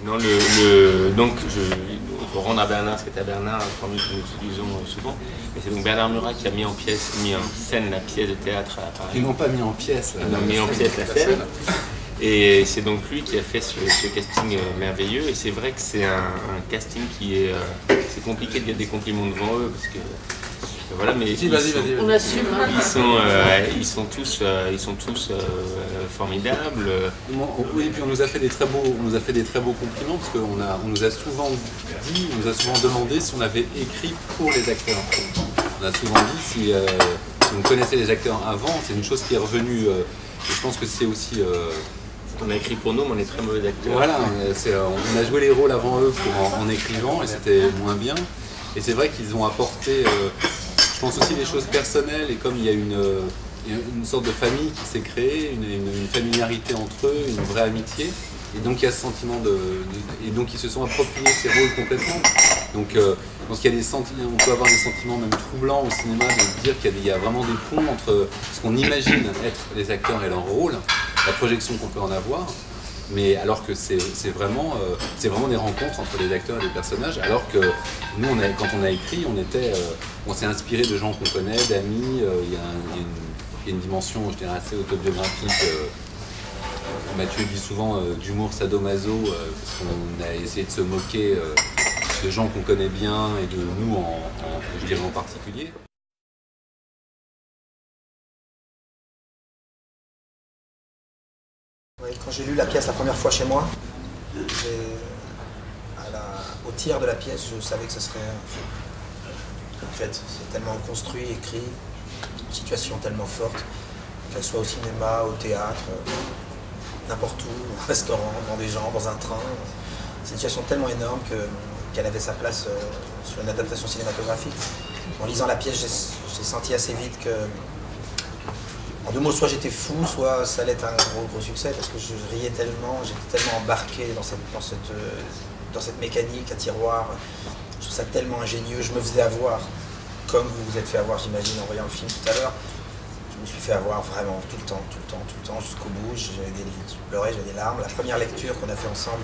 Non, donc, il faut rendre à Bernard ce qui est à Bernard, la formule que nous utilisons souvent. Et c'est donc Bernard Murat qui a mis en scène la pièce de théâtre à Paris. Ils n'ont pas mis en pièce. Ils ont mis en pièce la scène. Et c'est donc lui qui a fait ce casting merveilleux. Et c'est vrai que c'est un casting qui est... c'est compliqué de dire des compliments devant eux, parce que... Voilà, mais vas-y. On assume. Ils sont tous formidables. Oui, et puis on nous a fait des très beaux compliments, parce qu'on nous a souvent dit, on nous a souvent demandé si on avait écrit pour les acteurs. On a souvent dit si on connaissait les acteurs avant. C'est une chose qui est revenue. Et je pense que c'est aussi. On a écrit pour nous, mais on est très mauvais acteurs. Voilà, on a joué les rôles avant eux en écrivant, et c'était moins bien. Et c'est vrai qu'ils ont apporté. Je pense aussi des choses personnelles, et comme il y a une sorte de famille qui s'est créée, une familiarité entre eux, une vraie amitié, et donc il y a ce sentiment et donc ils se sont appropriés ces rôles complètement. Donc je pense qu'il y a on peut avoir des sentiments même troublants au cinéma de dire qu'il y a vraiment des ponts entre ce qu'on imagine être les acteurs et leur rôle, la projection qu'on peut en avoir. Mais alors que c'est vraiment des rencontres entre les acteurs et les personnages, alors que nous, quand on a écrit, on s'est inspiré de gens qu'on connaît, d'amis, il y a une dimension, je dirais, assez autobiographique. Mathieu dit souvent d'humour sadomaso, parce qu'on a essayé de se moquer de gens qu'on connaît bien et de nous, je dirais en particulier. Oui, quand j'ai lu la pièce la première fois chez moi, au tiers de la pièce, je savais que ce serait un film. En fait, c'est tellement construit, écrit, une situation tellement forte, qu'elle soit au cinéma, au théâtre, n'importe où, au restaurant, devant des gens, dans un train. C'est une situation tellement énorme qu'elle avait sa place sur une adaptation cinématographique. En lisant la pièce, j'ai senti assez vite que, en deux mots, soit j'étais fou, soit ça allait être un gros succès, parce que je riais tellement, j'étais tellement embarqué dans cette mécanique à tiroir. Je trouve ça tellement ingénieux, je me faisais avoir, comme vous vous êtes fait avoir, j'imagine, en voyant le film tout à l'heure. Je me suis fait avoir vraiment tout le temps, jusqu'au bout. Je pleurais, j'avais des larmes. La première lecture qu'on a fait ensemble,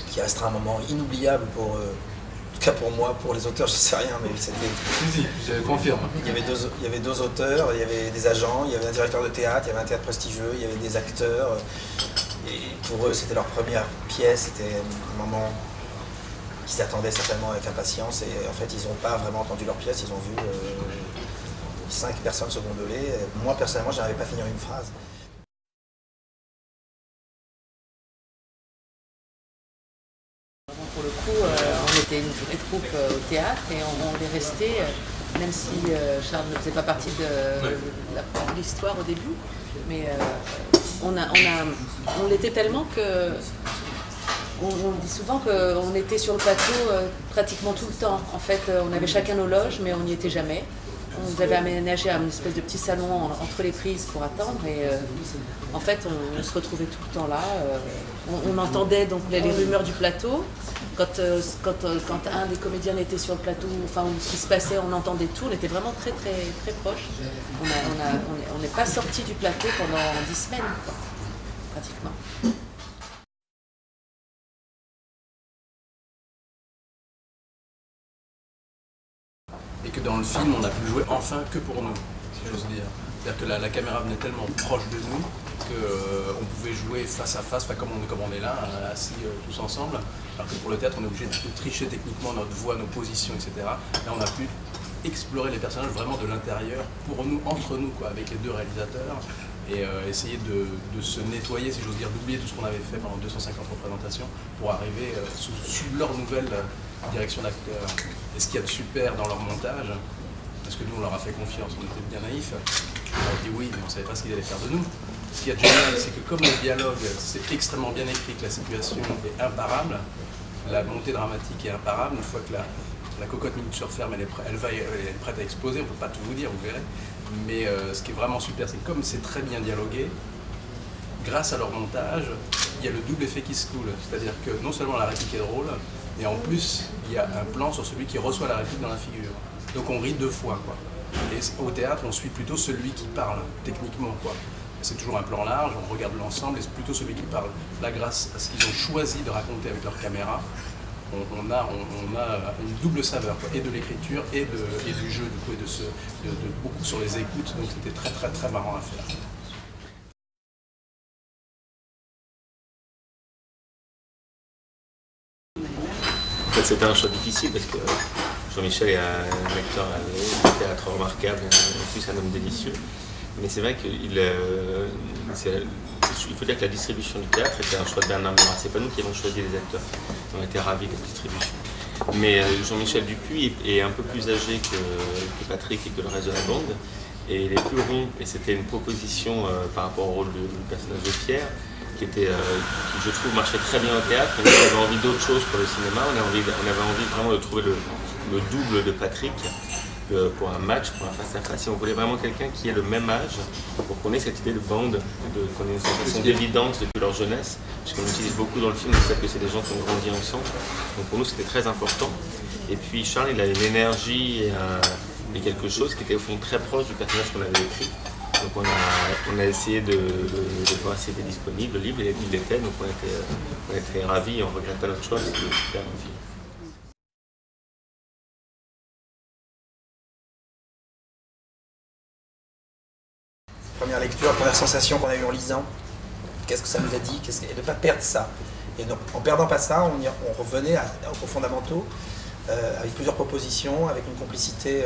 qui restera un moment inoubliable pour... En tout cas pour moi, pour les auteurs, je ne sais rien, mais c'était... Si, je confirme. Il y avait deux auteurs, il y avait des agents, il y avait un directeur de théâtre, il y avait un théâtre prestigieux, il y avait des acteurs. Et pour eux, c'était leur première pièce, c'était un moment qu'ils attendaient certainement avec impatience. Et en fait, ils n'ont pas vraiment entendu leur pièce, ils ont vu 5 personnes se gondoler. Moi, personnellement, je n'arrivais pas à finir une phrase. Pour le coup, on était une vraie troupe au théâtre et on est resté, même si Charles ne faisait pas partie de l'histoire au début, mais on l'était tellement que on dit souvent qu'on était sur le plateau pratiquement tout le temps. En fait, on avait chacun nos loges, mais on n'y était jamais. On nous avait aménagé une espèce de petit salon entre les prises pour attendre et en fait on se retrouvait tout le temps là. On entendait donc les rumeurs du plateau. Quand un des comédiens était sur le plateau, enfin ce qui se passait, on entendait tout. On était vraiment très proches. On n'est pas sorti du plateau pendant 10 semaines, quoi, pratiquement. Et que dans le film, on a pu jouer enfin que pour nous, si j'ose dire. C'est-à-dire que la caméra venait tellement proche de nous qu'on pouvait jouer face à face, comme on est là, assis tous ensemble. Alors que pour le théâtre, on est obligé de tricher techniquement notre voix, nos positions, etc. Là, on a pu explorer les personnages vraiment de l'intérieur, pour nous, entre nous, quoi, avec les deux réalisateurs, et essayer de se nettoyer, si j'ose dire, d'oublier tout ce qu'on avait fait pendant 250 représentations pour arriver sous leur nouvelle direction d'acteur. Et ce qu'il y a de super dans leur montage, parce que nous on leur a fait confiance, on était bien naïfs, on a dit oui, mais on ne savait pas ce qu'ils allaient faire de nous. Ce qu'il y a de génial, c'est que comme le dialogue, c'est extrêmement bien écrit, que la situation est imparable, la montée dramatique est imparable, une fois que la cocotte minute se referme, elle est prête à exploser, on ne peut pas tout vous dire, vous verrez. Mais ce qui est vraiment super, c'est que comme c'est très bien dialogué, grâce à leur montage, il y a le double effet qui se coule. C'est-à-dire que non seulement la réplique est drôle, et en plus, il y a un plan sur celui qui reçoit la réplique dans la figure. Donc on rit 2 fois, quoi. Et au théâtre, on suit plutôt celui qui parle, techniquement, quoi. c'est toujours un plan large, on regarde l'ensemble et c'est plutôt celui qui parle. Là, grâce à ce qu'ils ont choisi de raconter avec leur caméra, on a une double saveur, quoi, et de l'écriture et du jeu, du coup, et de beaucoup sur les écoutes, donc c'était très très très marrant à faire. En fait, c'était un choix difficile parce que Jean-Michel est un acteur de théâtre remarquable, en plus un homme délicieux. Mais c'est vrai qu'il faut dire que la distribution du théâtre était un choix de Bernard Murat. C'est pas nous qui avons choisi les acteurs. On était ravis de la distribution. Mais Jean-Michel Dupuis est un peu plus âgé que Patrick et que le reste de la bande. Et il est plus rond. Et c'était une proposition par rapport au rôle du personnage de Pierre, qui je trouve marchait très bien au théâtre. Mais on avait envie d'autre chose pour le cinéma. On avait envie vraiment de trouver le double de Patrick pour un match, pour un face-à-face. Et on voulait vraiment quelqu'un qui ait le même âge pour qu'on ait cette idée de bande, qu'on ait une sensation d'évidence depuis leur jeunesse, puisqu'on utilise beaucoup dans le film le fait que c'est des gens qui ont grandi ensemble. Donc pour nous c'était très important. Et puis Charles, il a une énergie et quelque chose qui était au fond très proche du personnage qu'on avait écrit. Donc on a essayé de voir s'il était disponible, libre, et il l'était, donc on était ravis, on ne regrette pas notre choix, c'était un super bon film. Première lecture, première sensation qu'on a eue en lisant, qu'est-ce que ça nous a dit, et de ne pas perdre ça. Et donc, en perdant pas ça, on revenait aux fondamentaux, avec plusieurs propositions, avec une complicité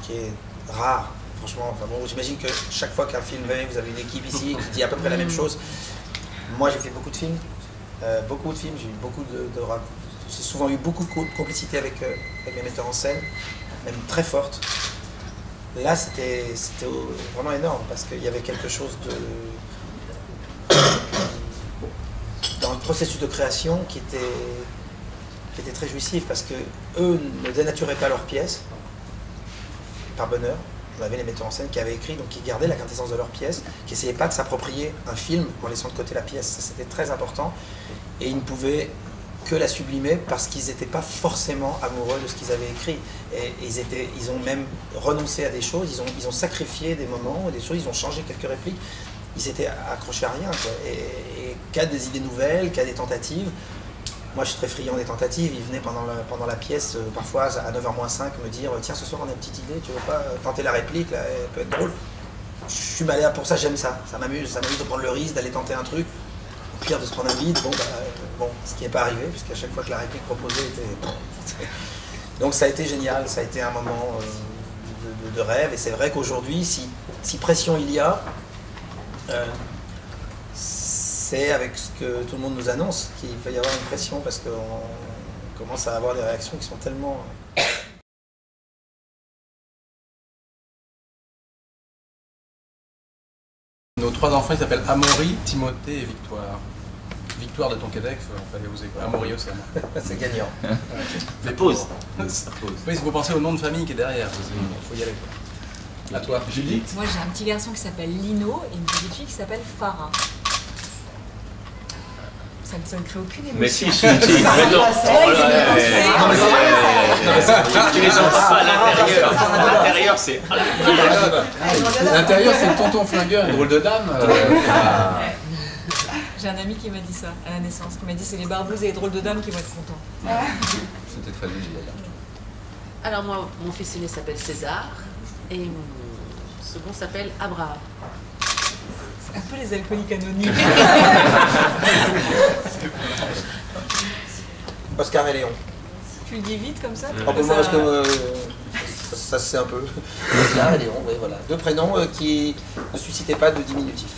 qui est rare. Franchement, enfin bon, j'imagine que chaque fois qu'un film vient, vous avez une équipe ici qui dit à peu près la même chose. Moi, j'ai fait beaucoup de films, j'ai eu beaucoup j'ai souvent eu beaucoup de complicité avec mes metteurs en scène, même très forte. Là, c'était vraiment énorme parce qu'il y avait quelque chose dans le processus de création qui était très jouissif parce que eux ne dénaturaient pas leurs pièces par bonheur. On avait les metteurs en scène qui avaient écrit, donc qui gardaient la quintessence de leurs pièces, qui n'essayaient pas de s'approprier un film en laissant de côté la pièce. Ça, c'était très important. Et ils ne pouvaient que la sublimer parce qu'ils n'étaient pas forcément amoureux de ce qu'ils avaient écrit. Et ils ont même renoncé à des choses, ils ont sacrifié des moments ou des choses, ils ont changé quelques répliques. Ils s'étaient accrochés à rien, quoi. Et qu'à des idées nouvelles, qu'à des tentatives. Moi, je suis très friand des tentatives. Ils venaient pendant la pièce, parfois à 9h-5, me dire « Tiens, ce soir, on a une petite idée, tu veux pas tenter la réplique, là, elle peut être drôle ». Je suis malléable pour ça, j'aime ça. Ça m'amuse de prendre le risque d'aller tenter un truc. Au pire, de se prendre un vide, ce qui n'est pas arrivé, puisqu'à chaque fois que la réplique proposée était... Donc ça a été génial, ça a été un moment de rêve. Et c'est vrai qu'aujourd'hui, si pression il y a, c'est avec ce que tout le monde nous annonce qu'il va y avoir une pression parce qu'on commence à avoir des réactions qui sont tellement... Nos 3 enfants, ils s'appellent Amaury, Timothée et Victoire. Victoire de ton Québec, il fallait oser quoi. Amaury aussi. C'est gagnant. Mais pause. Oui, il faut penser au nom de famille qui est derrière. Il faut y aller. Quoi. À toi, Judith. Moi, j'ai un petit garçon qui s'appelle Lino et une petite fille qui s'appelle Farah. Ça ne crée aucune émotion. Mais si, je suis une fille. Mais non, tu les entends pas à l'intérieur. À l'intérieur, c'est... L'intérieur, c'est le tonton flingueur, une drôle de dame. J'ai un ami qui m'a dit ça à la naissance, qui m'a dit c'est les barbouzes et les drôles de dames qui vont être contents. C'était très joli d'ailleurs. Alors moi, mon fils aîné s'appelle César et mon second s'appelle Abraham. C'est un peu les alcooliques anonymes. Oscar et Léon. Tu le dis vite comme ça? Parce que ça se sait un peu. Oscar et Léon, oui, voilà. 2 prénoms qui ne suscitaient pas de diminutif.